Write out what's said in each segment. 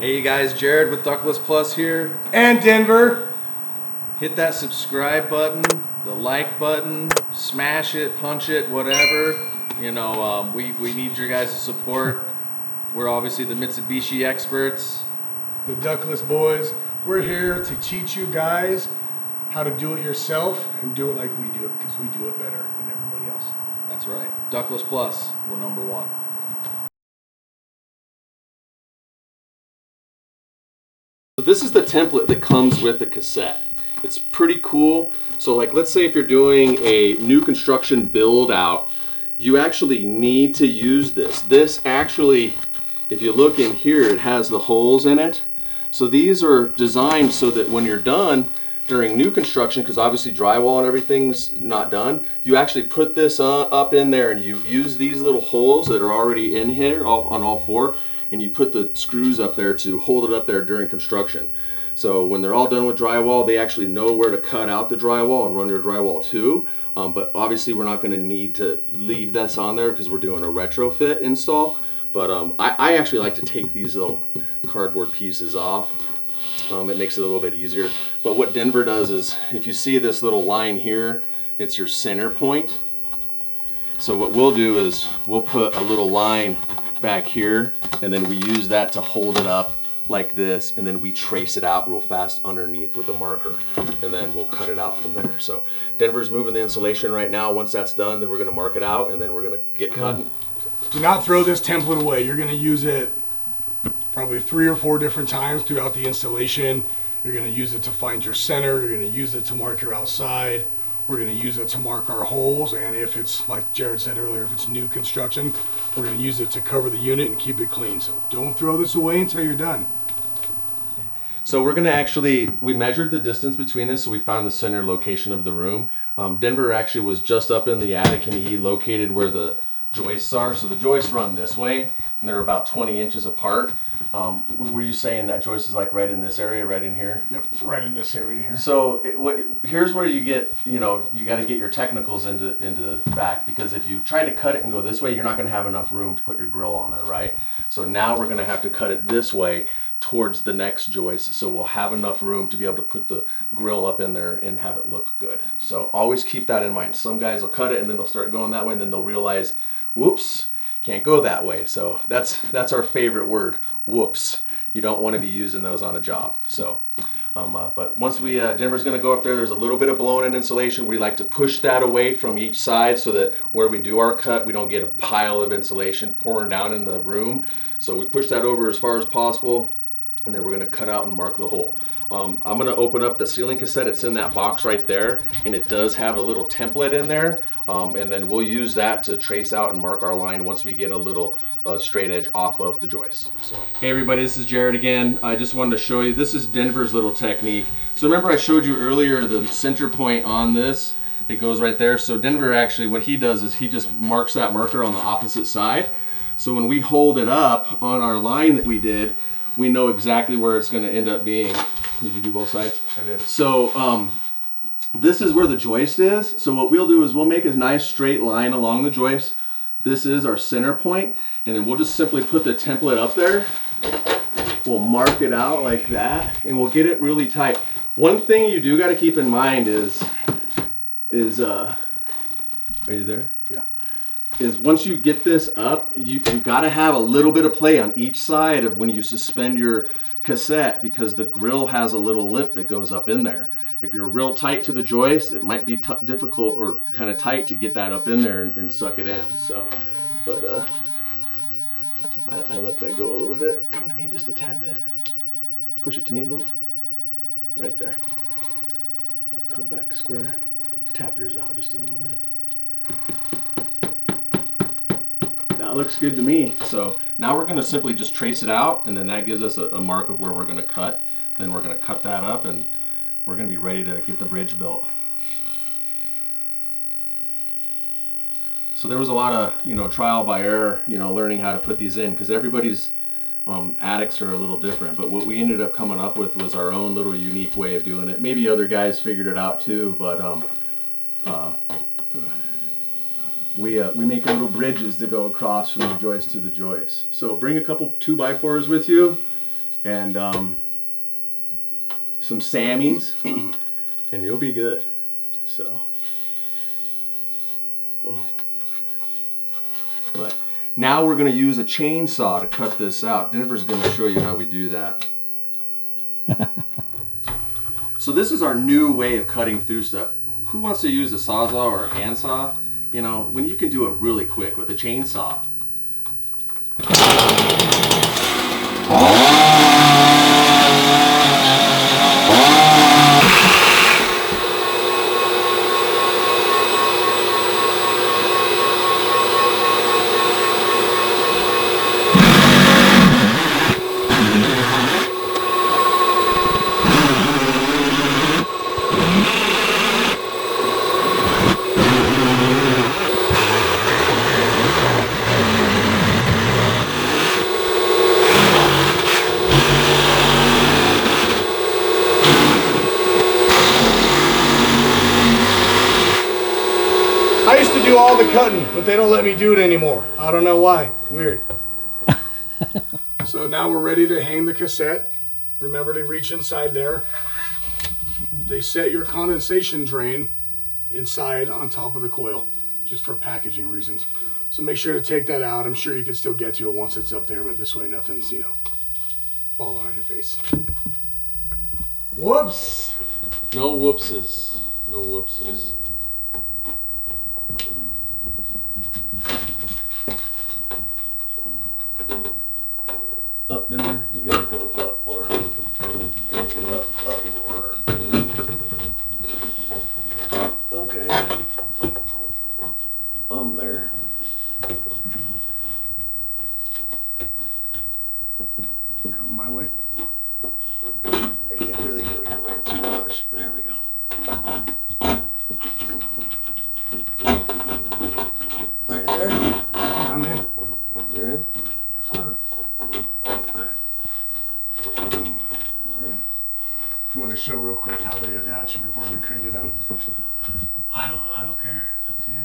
Hey you guys, Jared with Ductless Plus here. And Denver. Hit that subscribe button, the like button, smash it, punch it, whatever. You know, we need your guys' support. We're obviously the Mitsubishi experts. The Ductless boys. We're here to teach you guys how to do it yourself and do it like we do it, because we do it better than everybody else. That's right. Ductless Plus, we're #1. So this is the template that comes with the cassette. It's pretty cool. So like, let's say if you're doing a new construction build out, you actually need to use this. This actually, if you look in here, it has the holes in it. So these are designed so that when you're done during new construction, because obviously drywall and everything's not done, you actually put this up in there and you use these little holes that are already in here on all four, and you put the screws up there to hold it up there during construction. So when they're all done with drywall, they actually know where to cut out the drywall and run your drywall too. But obviously we're not going to need to leave this on there because we're doing a retrofit install. But I actually like to take these little cardboard pieces off. It makes it a little bit easier. But what Denver does is, if you see this little line here, it's your center point. So what we'll do is we'll put a little line back here, and then we use that to hold it up like this, and then we trace it out real fast underneath with a marker, and then we'll cut it out from there. So Denver's moving the insulation right now. Once that's done, then we're going to mark it out, and then we're going to get cutting. Do not throw this template away. You're going to use it probably 3 or 4 different times throughout the installation. You're going to use it to find your center. You're going to use it to mark your outside. We're going to use it to mark our holes, and if it's, like Jared said earlier, if it's new construction, we're going to use it to cover the unit and keep it clean. So don't throw this away until you're done. So we're going to actually, we measured the distance between this, so we found the center location of the room. Denver actually was just up in the attic, and he located where the joists are. So the joists run this way, and they're about 20 inches apart. Were you saying that joist is like right in this area, right in here? Yep, right in this area here. So here's where you get, you got to get your technicals into fact, because if you try to cut it and go this way, you're not going to have enough room to put your grill on there, right? So now we're going to have to cut it this way towards the next joist, so we'll have enough room to be able to put the grill up in there and have it look good. So always keep that in mind. Some guys will cut it and then they'll start going that way, and then they'll realize, whoops, can't go that way. So that's our favorite word, whoops. You don't want to be using those on a job. So but once we Denver's going to go up there, there's a little bit of blown-in insulation. We like to push that away from each side so that where we do our cut, we don't get a pile of insulation pouring down in the room. So we push that over as far as possible, and then we're going to cut out and mark the hole. I'm going to open up the ceiling cassette. It's in that box right there, and it does have a little template in there, and then we'll use that to trace out and mark our line once we get a little straight edge off of the joist. So, hey everybody, this is Jared again. I just wanted to show you, this is Denver's little technique. So remember I showed you earlier the center point on this, it goes right there. So Denver actually, what he does is he just marks that marker on the opposite side. So when we hold it up on our line that we did, we know exactly where it's going to end up being. Did you do both sides? I did. So this is where the joist is. So what we'll do is we'll make a nice straight line along the joist. This is our center point, and then we'll just simply put the template up there. We'll mark it out like that, and we'll get it really tight. One thing you do got to keep in mind is are you there? Yeah. Is once you get this up, you got to have a little bit of play on each side of when you suspend your cassette, because the grill has a little lip that goes up in there. If you're real tight to the joist, it might be difficult or kind of tight to get that up in there and suck it in. So, but I let that go a little bit. Come to me just a tad bit. Push it to me a little. Right there. I'll come back square. Tap yours out just a little bit. That looks good to me. So now we're going to simply just trace it out, and then that gives us a mark of where we're going to cut. Then we're going to cut that up, and we're going to be ready to get the bridge built. So there was a lot of, trial by error, learning how to put these in, because everybody's attics are a little different. But what we ended up coming up with was our own little unique way of doing it. Maybe other guys figured it out too, but we make little bridges that go across from the joist to the joist. So bring a couple 2x4s with you, and some Sammys, and you'll be good. So, oh. But now we're going to use a chainsaw to cut this out. Denver's going to show you how we do that. So this is our new way of cutting through stuff. Who wants to use a sawzall or a handsaw? You know, when you can do it really quick with a chainsaw. I used to do all the cutting, but they don't let me do it anymore. I don't know why. Weird. So now we're ready to hang the cassette. Remember to reach inside there. They set your condensation drain inside on top of the coil, just for packaging reasons. So make sure to take that out. I'm sure you can still get to it once it's up there, but this way nothing's, you know, falling on your face. Whoops! No whoopses. No whoopses. Up, Denver. You gotta go up more. Up more. Okay. There. Come my way. I can't really go your way too much. There we go. Are you there? I'm in. You're in? Yes, sir. You want to show real quick how they attach before we crank it down? I don't care. It's up to you.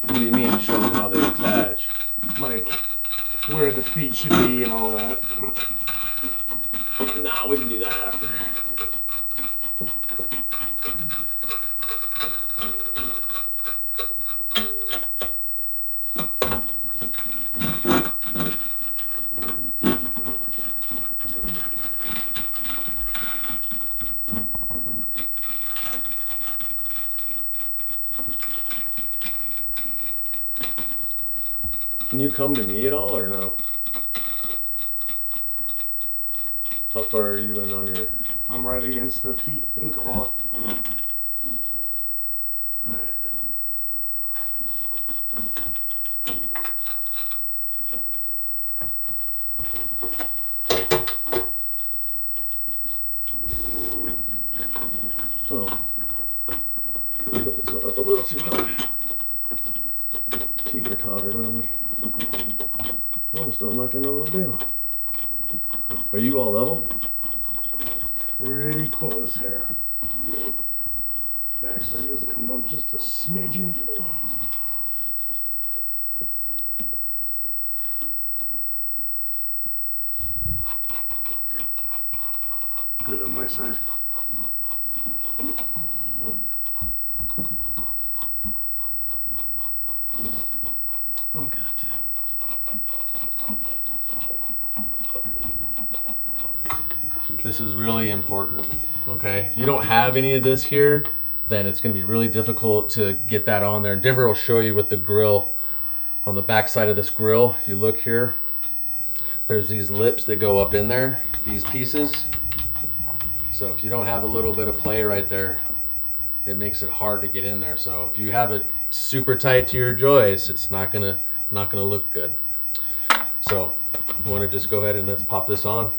What do you mean? Show them how they attach. Like where the feet should be and all that. Nah, we can do that after. Can you come to me at all or no? How far are you in on your... I'm right against the feet and claw. Alright. Oh. Put this one up a little too high. Teeter-tottered on me. Almost don't like I know what I'm doing. Are you all level? Pretty close here. Backside doesn't come up just a smidgen. Good on my side. Oh, God. This is really important, okay? If you don't have any of this here, then it's gonna be really difficult to get that on there. And Denver will show you with the grill, on the back side of this grill, if you look here, there's these lips that go up in there, these pieces. So if you don't have a little bit of play right there, it makes it hard to get in there. So if you have it super tight to your joist, it's not gonna look good. So you wanna just go ahead and let's pop this on.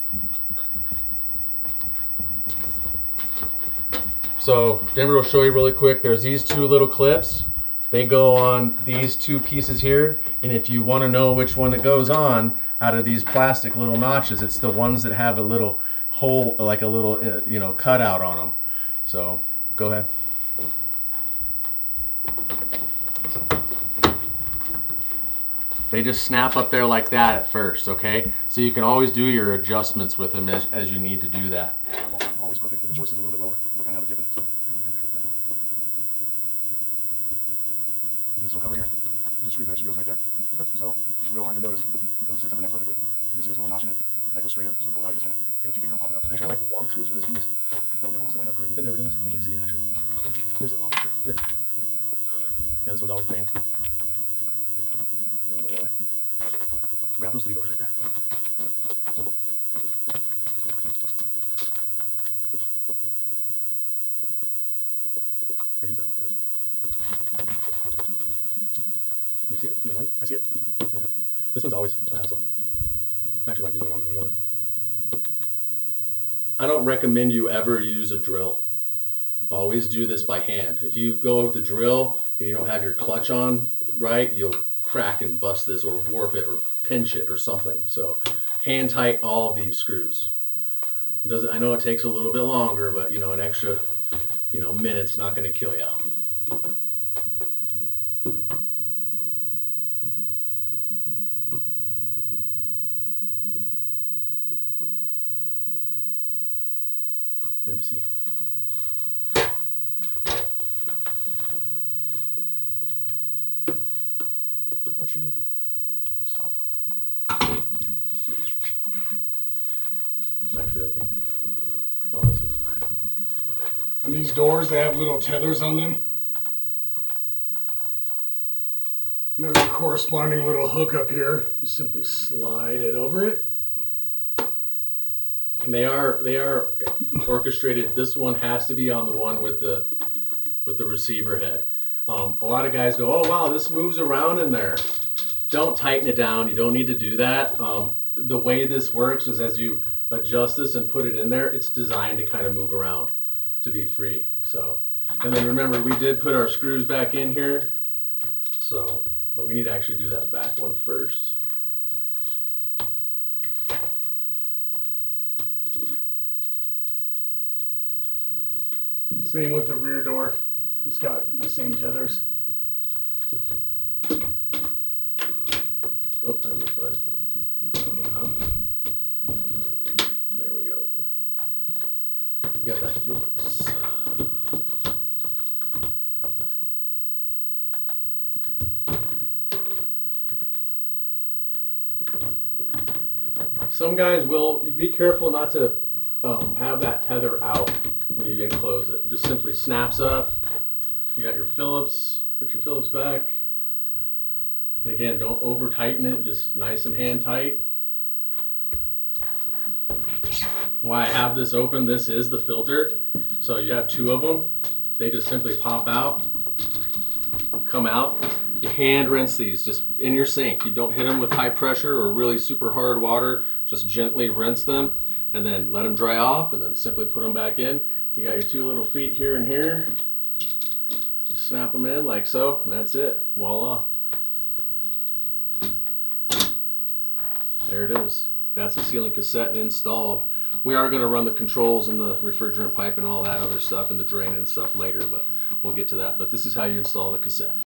So Denver will show you really quick. There's these two little clips. They go on these two pieces here. And if you want to know which one it goes on out of these plastic little notches, it's the ones that have a little hole, like a little, you know, cutout on them. So go ahead. They just snap up there like that at first, okay? So you can always do your adjustments with them as you need to do that. Always perfect. If the joist is a little bit lower, you're gonna have a dip in it. So I go in there. What the hell? This little cover here, the screw actually goes right there. Okay. So it's real hard to notice because it sits up in there perfectly. And then see this little notch in it that goes straight up. So pull it out, you're just gonna get it to finger and pop it up. Actually, I like the long screws for this piece. That never wants to line up correctly. It never does. I can't see it actually. Here's that long screw. Here. Yeah, this one's always pain. I don't know why. Grab those 3 doors right there. Here, use that one for this one. You see it? You like? I see it. This one's always a hassle. I actually like using a long one. I don't recommend you ever use a drill. Always do this by hand. If you go with the drill and you don't have your clutch on right, you'll crack and bust this or warp it or pinch it or something. So hand tight all these screws. It doesn't. I know it takes a little bit longer, but you know, an extra minute's not going to kill you. Let me see. What's your name? This top one. Actually, I think. Oh, this is mine. And these doors, they have little tethers on them. And there's a corresponding little hook up here. You simply slide it over it. And they are orchestrated. This one has to be on the one with the receiver head. A lot of guys go, oh wow, this moves around in there. Don't tighten it down. You don't need to do that. The way this works is as you adjust this and put it in there, it's designed to kind of move around to be free. So, and then remember, we did put our screws back in here. So, but we need to actually do that back one first. Same with the rear door. It's got the same tethers. Oh, that was fine. There we go. You got that Phillips. Some guys will be careful not to have that tether out when you enclose it. Just simply snaps up. You got your Phillips. Put your Phillips back. And again, don't over tighten it. Just nice and hand tight. Why I have this open, this is the filter. So you have 2 of them. They just simply pop out, come out. You hand rinse these just in your sink. You don't hit them with high pressure or really super hard water. Just gently rinse them and then let them dry off and then simply put them back in. You got your 2 little feet here and here. Snap them in like so, and that's it. Voila. There it is. That's the sealing cassette installed. We are going to run the controls and the refrigerant pipe and all that other stuff and the drain and stuff later, but we'll get to that. But this is how you install the cassette.